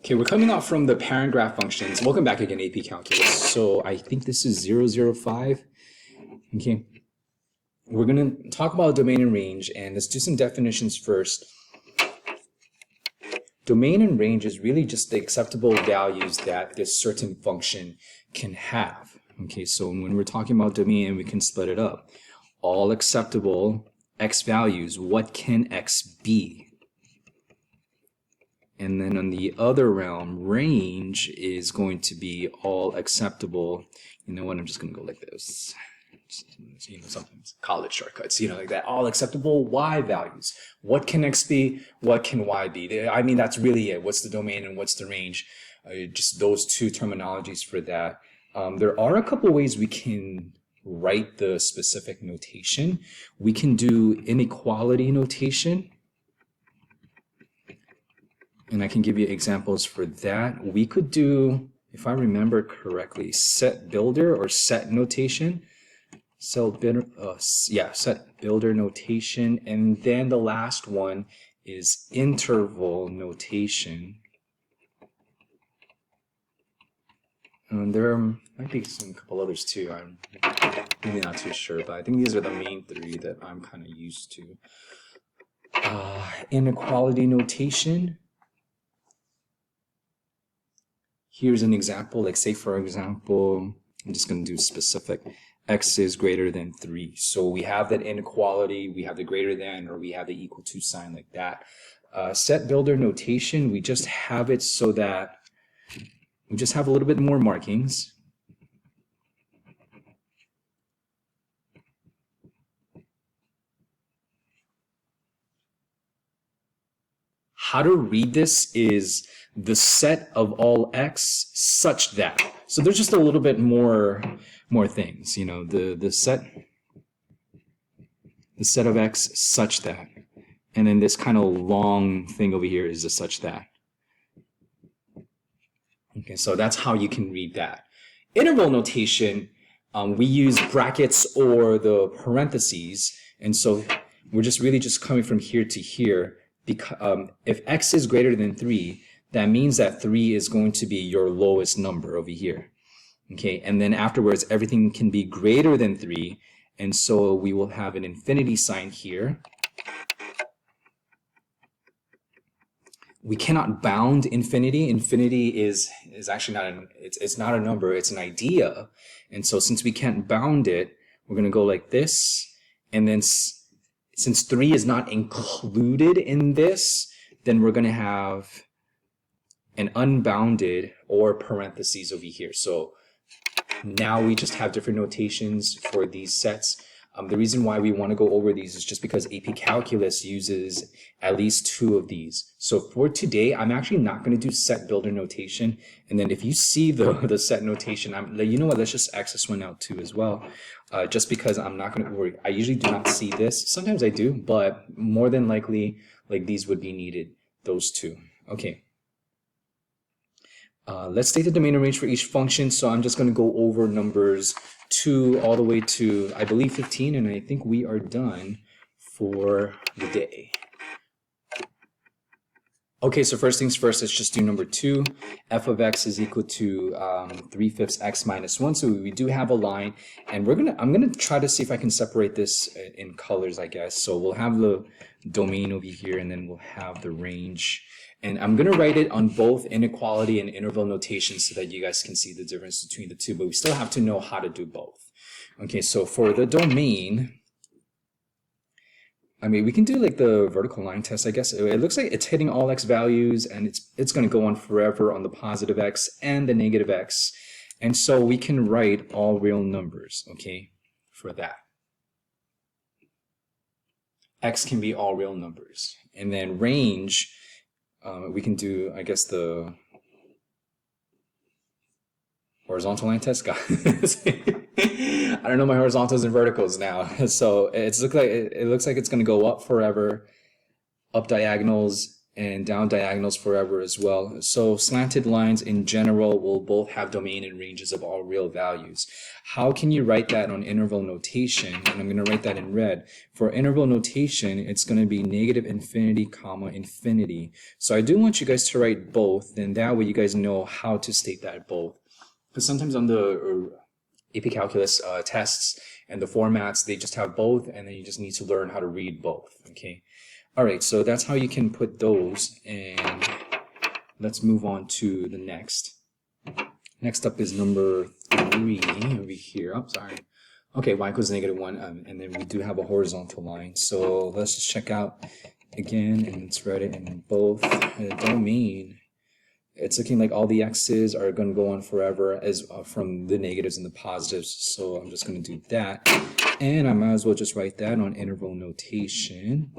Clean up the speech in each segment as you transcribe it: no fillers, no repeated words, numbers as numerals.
Okay, we're coming out from the parent graph functions. Welcome back again, AP Calculus. So I think this is 005. Okay, we're going to talk about domain and range, and let's do some definitions first. Domain and range is really just the acceptable values that this certain function can have. Okay, so when we're talking about domain, we can split it up. All acceptable x values, what can x be? And then on the other realm, range is going to be all acceptable. You know what? I'm just going to go like this. You know, sometimes college shortcuts, like that. All acceptable y values. What can x be? What can y be? I mean, that's really it. What's the domain and what's the range? Just those two terminologies for that. There are a couple ways we can write the specific notation. We can do inequality notation. And I can give you examples for that. We could do, if I remember correctly, set builder or set notation. Set builder notation. And then the last one is interval notation. And there might be a couple others too. I'm really not too sure, but I think these are the main three that I'm kind of used to. Inequality notation. Here's an example, like say for example, I'm just going to do specific, x is greater than 3. So we have that inequality, we have the greater than, or we have the equal to sign like that. Set builder notation, we just have it so that we just have a little bit more markings. How to read this is the set of all x such that. So there's just a little bit more things, the set of x such that, and then this kind of long thing over here is a such that. Okay, so that's how you can read that. Interval notation, we use brackets or the parentheses, and so we're just really just coming from here to here. Because if x is greater than 3, that means that 3 is going to be your lowest number over here. Okay, and then afterwards, everything can be greater than 3, and so we will have an infinity sign here. We cannot bound infinity. Infinity is actually not it's not a number, it's an idea. And so since we can't bound it, we're going to go like this, and then since 3 is not included in this, then we're going to have an unbounded or parentheses over here. So now we just have different notations for these sets. The reason why we want to go over these is just because AP Calculus uses at least 2 of these. So for today, I'm actually not going to do set builder notation. And then if you see the set notation, I'm like, you know what, let's just X this one out too as well. Just because I'm not going to worry. I usually do not see this. Sometimes I do, but more than likely, like these would be needed, those two. Okay. Let's take the domain and range for each function. So I'm just going to go over numbers 2 all the way to, I believe, 15, and I think we are done for the day. Okay, so first things first, let's just do number 2. F of x is equal to 3/5 x minus 1. So we do have a line, and I'm gonna try to see if I can separate this in colors, I guess. So we'll have the domain over here, and then we'll have the range. And I'm going to write it on both inequality and interval notation so that you guys can see the difference between the two, but we still have to know how to do both. Okay, so for the domain, I mean, we can do like the vertical line test, I guess. It looks like it's hitting all x values, and it's going to go on forever on the positive x and the negative x. And so we can write all real numbers, okay, for that. X can be all real numbers. And then range, we can do, I guess, the horizontal line test. I don't know my horizontals and verticals now. So it looks like it's going to go up forever, up diagonals, and down diagonals forever as well. So slanted lines in general will both have domain and ranges of all real values. How can you write that on interval notation? And I'm going to write that in red. For interval notation, it's going to be negative infinity, comma, infinity. So I do want you guys to write both, and that way you guys know how to state that both. Because sometimes on the AP Calculus tests and the formats, they just have both, and then you just need to learn how to read both, okay? All right, so that's how you can put those, and let's move on to the next. Next up is number 3 over here. Oh, sorry. Okay, y equals -1, and then we do have a horizontal line. So let's just check out again, and let's write it in both. Domain. It's looking like all the x's are going to go on forever as from the negatives and the positives. So I'm just going to do that, and I might as well just write that on interval notation.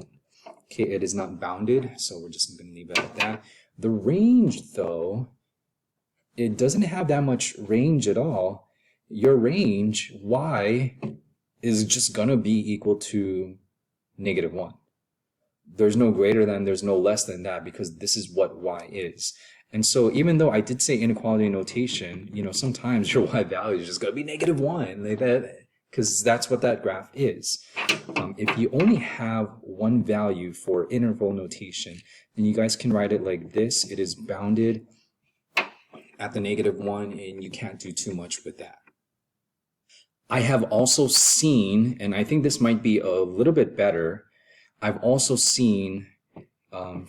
Okay, it is not bounded, so we're just going to leave it at that. The range, though, it doesn't have that much range at all. Your range, y, is just going to be equal to -1. There's no greater than, there's no less than that, because this is what y is. And so even though I did say inequality notation, you know, sometimes your y value is just going to be -1, like that, because that's what that graph is. If you only have one value for interval notation, then you guys can write it like this. It is bounded at the -1, and you can't do too much with that. I have also seen, and I think this might be a little bit better, I've also seen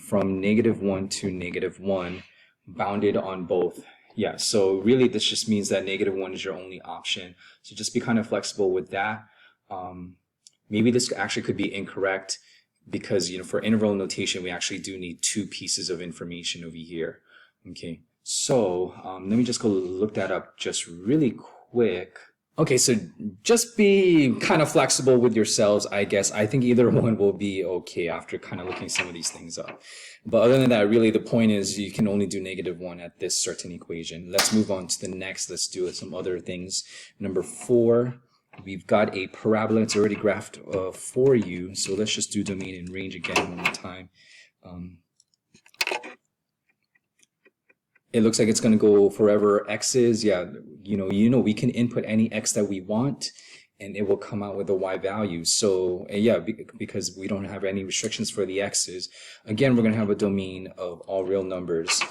from -1 to -1 bounded on both. Yeah, so really this just means that -1 is your only option. So just be kind of flexible with that. Maybe this actually could be incorrect because, you know, for interval notation, we actually do need 2 pieces of information over here. Okay, so let me just go look that up just really quick. Okay, so just be kind of flexible with yourselves, I guess. I think either one will be okay after kind of looking some of these things up. But other than that, really the point is you can only do -1 at this certain equation. Let's move on to the next. Let's do some other things. Number 4, we've got a parabola. It's already graphed for you. So let's just do domain and range again one more time. It looks like it's going to go forever x's. Yeah, you know, we can input any x that we want, and it will come out with a y value. So yeah, because we don't have any restrictions for the x's. Again, we're going to have a domain of all real numbers.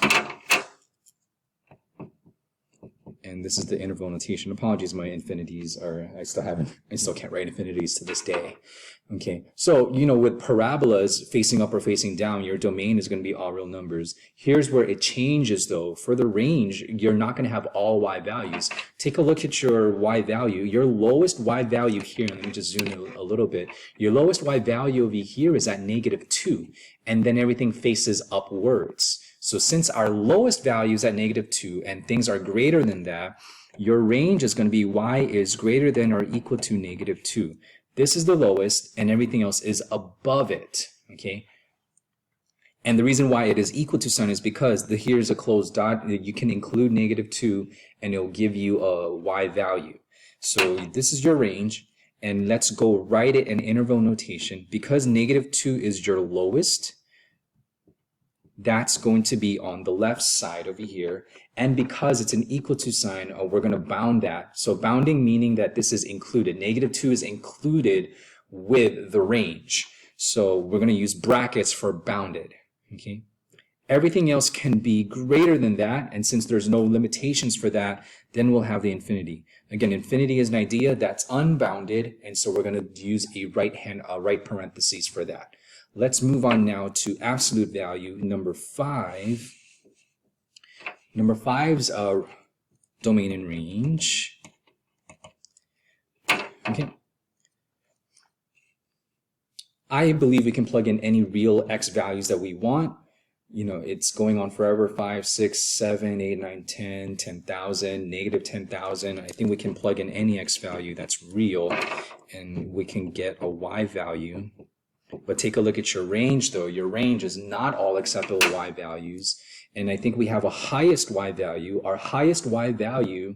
And this is the interval notation. Apologies, my infinities are, I still can't write infinities to this day. Okay, so, you know, with parabolas facing up or facing down, your domain is going to be all real numbers. Here's where it changes, though. For the range, you're not going to have all y values. Take a look at your y value. Your lowest y value here, let me just zoom in a little bit. Your lowest y value over here is at -2, and then everything faces upwards. So since our lowest value is at -2 and things are greater than that, your range is going to be y is greater than or equal to -2. This is the lowest, and everything else is above it, okay? And the reason why it is equal to sign is because here's a closed dot. You can include -2, and it'll give you a y value. So this is your range, and let's go write it in interval notation. Because -2 is your lowest, that's going to be on the left side over here. And because it's an equal to sign, we're going to bound that. So bounding meaning that this is included. -2 is included with the range. So we're going to use brackets for bounded. Okay. Everything else can be greater than that. And since there's no limitations for that, then we'll have the infinity. Again, infinity is an idea that's unbounded. And so we're going to use a right parentheses for that. Let's move on now to absolute value, number 5. Number 5's domain and range. Okay. I believe we can plug in any real x values that we want. You know, it's going on forever, 5, 6, 7, 8, 9, 10, 10,000, -10,000. I think we can plug in any x value that's real, and we can get a y value. But take a look at your range, though. Your range is not all acceptable y values. And I think we have a highest y value. Our highest y value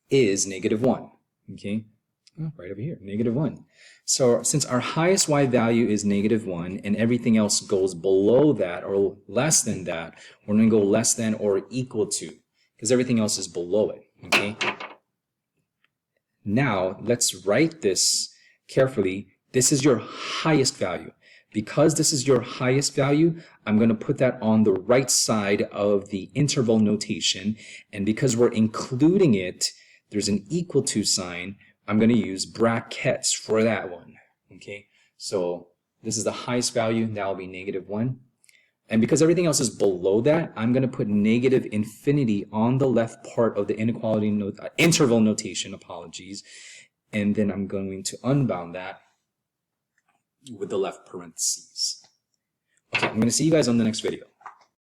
is -1. Okay? Right over here, -1. So since our highest y value is -1 and everything else goes below that or less than that, we're going to go less than or equal to, because everything else is below it, okay? Now, let's write this carefully. This is your highest value. Because this is your highest value, I'm going to put that on the right side of the interval notation. And because we're including it, there's an equal to sign. I'm going to use brackets for that one. Okay, so this is the highest value. That will be -1. And because everything else is below that, I'm going to put negative infinity on the left part of the interval notation, apologies. And then I'm going to unbound that with the left parentheses. Okay, I'm going to see you guys on the next video.